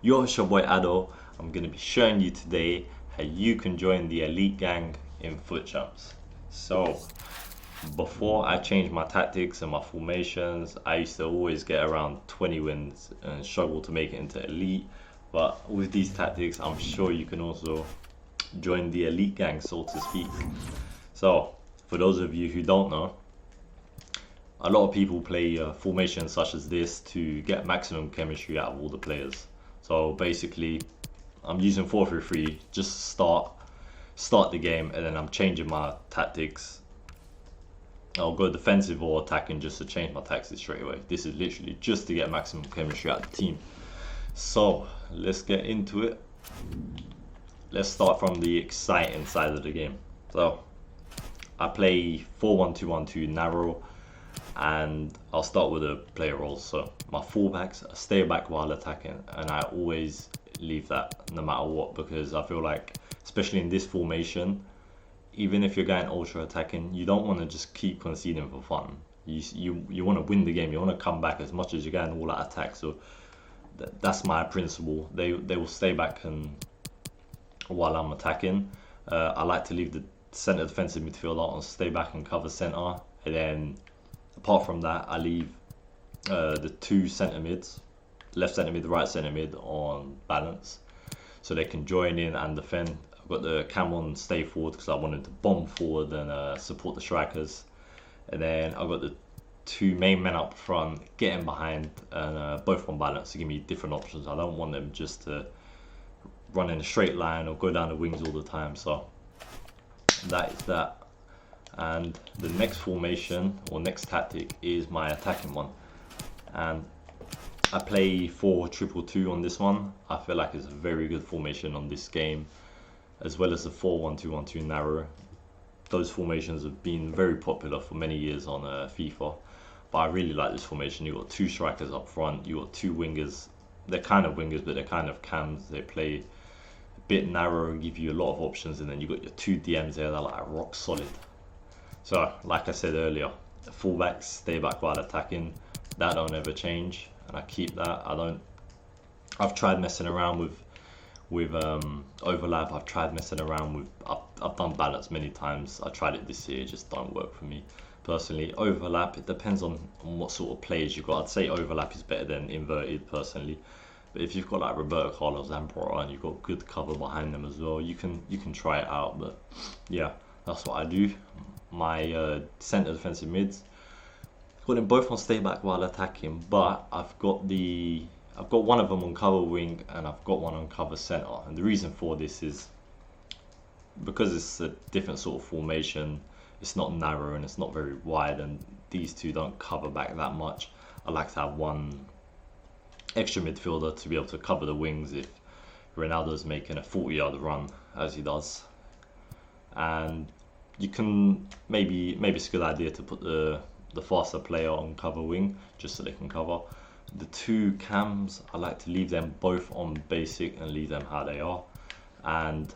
It's your boy Ado. I'm going to be showing you today how you can join the elite gang in foot champs. So, before I changed my tactics and my formations, I used to always get around 20 wins and struggle to make it into elite. But with these tactics, I'm sure you can also join the elite gang, so to speak. So, for those of you who don't know, a lot of people play formations such as this to get maximum chemistry out of all the players. So basically, I'm using 4-3-3 just to start the game, and then I'm changing my tactics. I'll go defensive or attacking just to change my tactics straight away. This is literally just to get maximum chemistry out of the team. So let's get into it. Let's start from the exciting side of the game. So I play 4-1-2-1-2 narrow, and I'll start with the player roles. So my fullbacks stay back while attacking, and I always leave that no matter what, because I feel like, especially in this formation, even if you're going ultra attacking, you don't want to just keep conceding for fun. You want to win the game. You want to come back as much as you can all out attack. So that's my principle. They will stay back and while I'm attacking. I like to leave the centre defensive midfielder on stay back and cover centre, and then apart from that, I leave the two centre mids, left centre mid, right centre mid, on balance, so they can join in and defend. I've got the cam on stay forward because I wanted to bomb forward and support the strikers, and then I've got the two main men up front getting behind and both on balance to give me different options. I don't want them just to run in a straight line or go down the wings all the time. So that is that. And the next formation or next tactic is my attacking one, and I play 4-2-2-2 on this one. I feel like it's a very good formation on this game, as well as the 4-1-2-1-2 narrow. Those formations have been very popular for many years on FIFA, but I really like this formation. You've got two strikers up front, you've got two wingers. They're kind of wingers, but they're kind of cams. They play a bit narrow and give you a lot of options, and then you've got your two DMs there that are like rock solid. So, like I said earlier, the fullbacks stay back while attacking. That don't ever change, and I keep that. I've tried messing around with overlap. I've tried messing around with. I've done balance many times. I tried it this year. It just don't work for me personally. Overlap. It depends on what sort of players you've got. I'd say overlap is better than inverted personally. But if you've got like Roberto Carlos, Zambrota, and you've got good cover behind them as well, you can try it out. But yeah, that's what I do. My centre defensive mids, got them both on stay back while attacking, but I've got one of them on cover wing and I've got one on cover centre. And the reason for this is because it's a different sort of formation. It's not narrow and it's not very wide, and these two don't cover back that much. I like to have one extra midfielder to be able to cover the wings if Ronaldo's making a 40-yard run, as he does. And you can maybe it's a good idea to put the faster player on cover wing just so they can cover. The two cams, I like to leave them both on basic and leave them how they are. And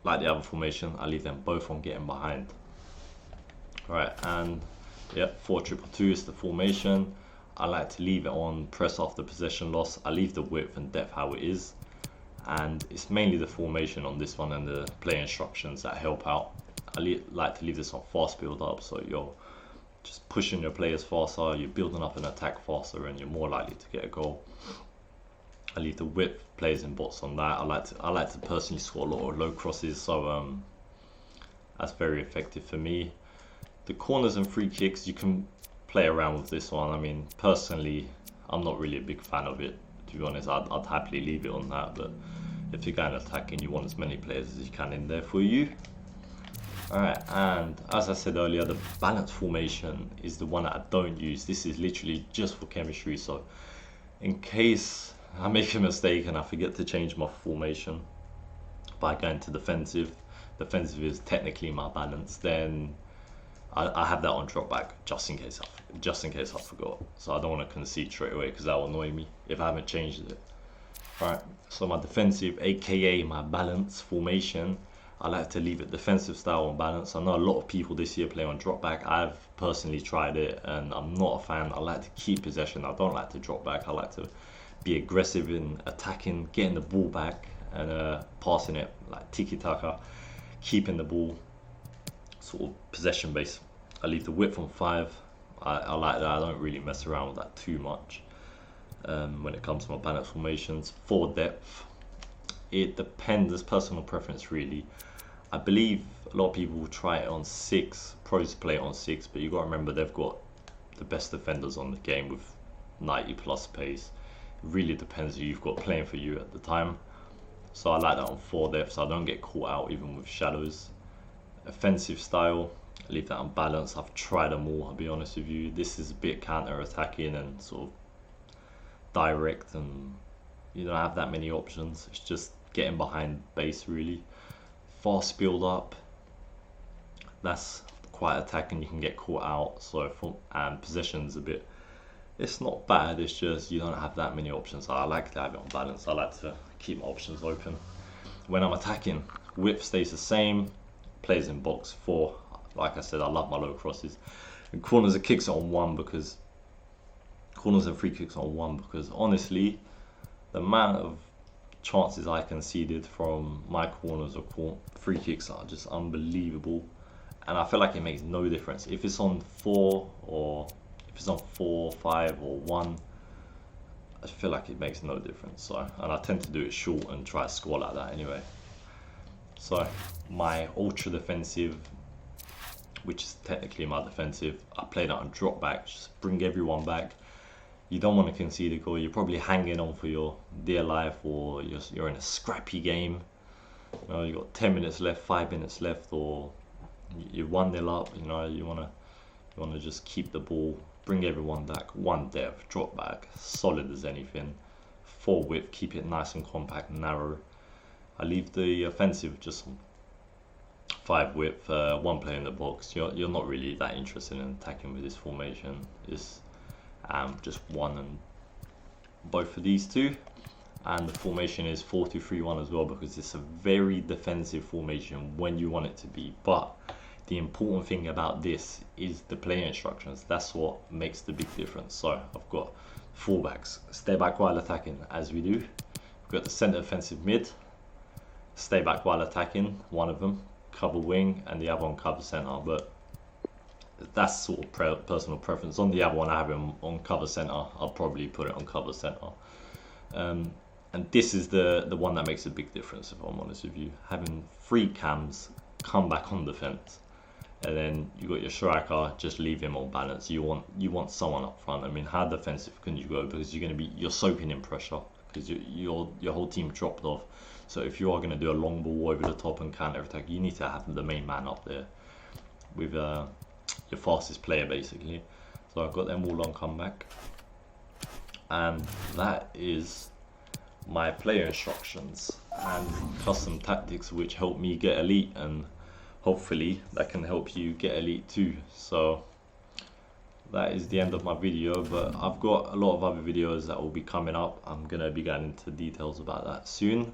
like the other formation, I leave them both on getting behind. Right, and yeah, 4-2-2 is the formation. I like to leave it on press after possession loss. I leave the width and depth how it is. And it's mainly the formation on this one and the play instructions that help out. I like to leave this on fast build up, so you're just pushing your players faster, you're building up an attack faster, and you're more likely to get a goal. I leave the width players and bots on that. I like to personally score a lot of low crosses, so that's very effective for me. The corners and free kicks, you can play around with this one. I mean, personally, I'm not really a big fan of it. To be honest, I'd happily leave it on that, but if you're going attacking, you want as many players as you can in there for you. Alright, and as I said earlier, the balance formation is the one that I don't use. This is literally just for chemistry, so in case I make a mistake and I forget to change my formation by going to defensive is technically my balance, then I have that on drop back just in case I forgot. So I don't want to concede straight away because that will annoy me if I haven't changed it. Alright, so my defensive, aka my balance formation, I like to leave it defensive style on balance. I know a lot of people this year play on drop back. I've personally tried it and I'm not a fan. I like to keep possession. I don't like to drop back. I like to be aggressive in attacking, getting the ball back and passing it like tiki-taka, keeping the ball sort of possession based. I leave the width on 5. I like that. I don't really mess around with that too much when it comes to my balance formations. For depth, it depends, it's personal preference really. I believe a lot of people will try it on 6, pros play it on 6, but you got to remember they've got the best defenders on the game with 90 plus pace. It really depends who you've got playing for you at the time. So I like that on 4 depth, so I don't get caught out even with shadows. Offensive style, I leave that on balance. I've tried them all, I'll be honest with you. This is a bit counter-attacking and sort of direct, and you don't have that many options. It's just getting behind base really. Fast build up, that's quite attacking, you can get caught out. So and possession's a bit, it's not bad, it's just you don't have that many options. So I like to have it on balance. I like to keep my options open. When I'm attacking, width stays the same, plays in box 4. Like I said, I love my low crosses. And corners and kicks on 1 because corners and free kicks on 1 because honestly, the amount of chances I conceded from my corners or free kicks are just unbelievable, and I feel like it makes no difference if it's on 4 or if it's on 4, 5 or 1. I feel like it makes no difference. So, and I tend to do it short and try to score like that anyway. So my ultra defensive, which is technically my defensive, I play that on drop back, just bring everyone back. You don't want to concede a goal. You're probably hanging on for your dear life, or you're in a scrappy game. You know, you've got 10 minutes left, 5 minutes left, or you're 1-0 up. You know, you wanna just keep the ball, bring everyone back. 1 depth, drop back, solid as anything. 4 width, keep it nice and compact, narrow. I leave the offensive just 5 width, 1 player in the box. You're not really that interested in attacking with this formation. It's just 1 and both of these 2, and the formation is 4-2-3-1 as well, because it's a very defensive formation when you want it to be. But the important thing about this is the play instructions. That's what makes the big difference. So I've got fullbacks, stay back while attacking, as we do. We've got the centre offensive mid, stay back while attacking, one of them, cover wing, and the other one cover centre. But that's sort of personal preference. On the other one, I have him on cover centre. I'll probably put it on cover centre. And this is the one that makes a big difference, if I'm honest with you. Having 3 cams come back on defence, and then you got your striker, just leave him on balance. You want someone up front. I mean, how defensive can you go? Because you're soaking in pressure, because your whole team dropped off. So if you are going to do a long ball over the top and counter attack, you need to have the main man up there with your fastest player basically. So I've got them all on comeback, and that is my player instructions and custom tactics, which help me get elite, and hopefully that can help you get elite too. So that is the end of my video, but I've got a lot of other videos that will be coming up. I'm gonna be getting into details about that soon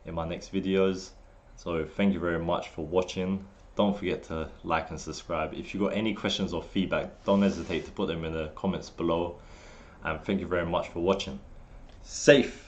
in my next videos. So thank you very much for watching. Don't forget to like and subscribe. If you've got any questions or feedback, don't hesitate to put them in the comments below. And thank you very much for watching. Safe!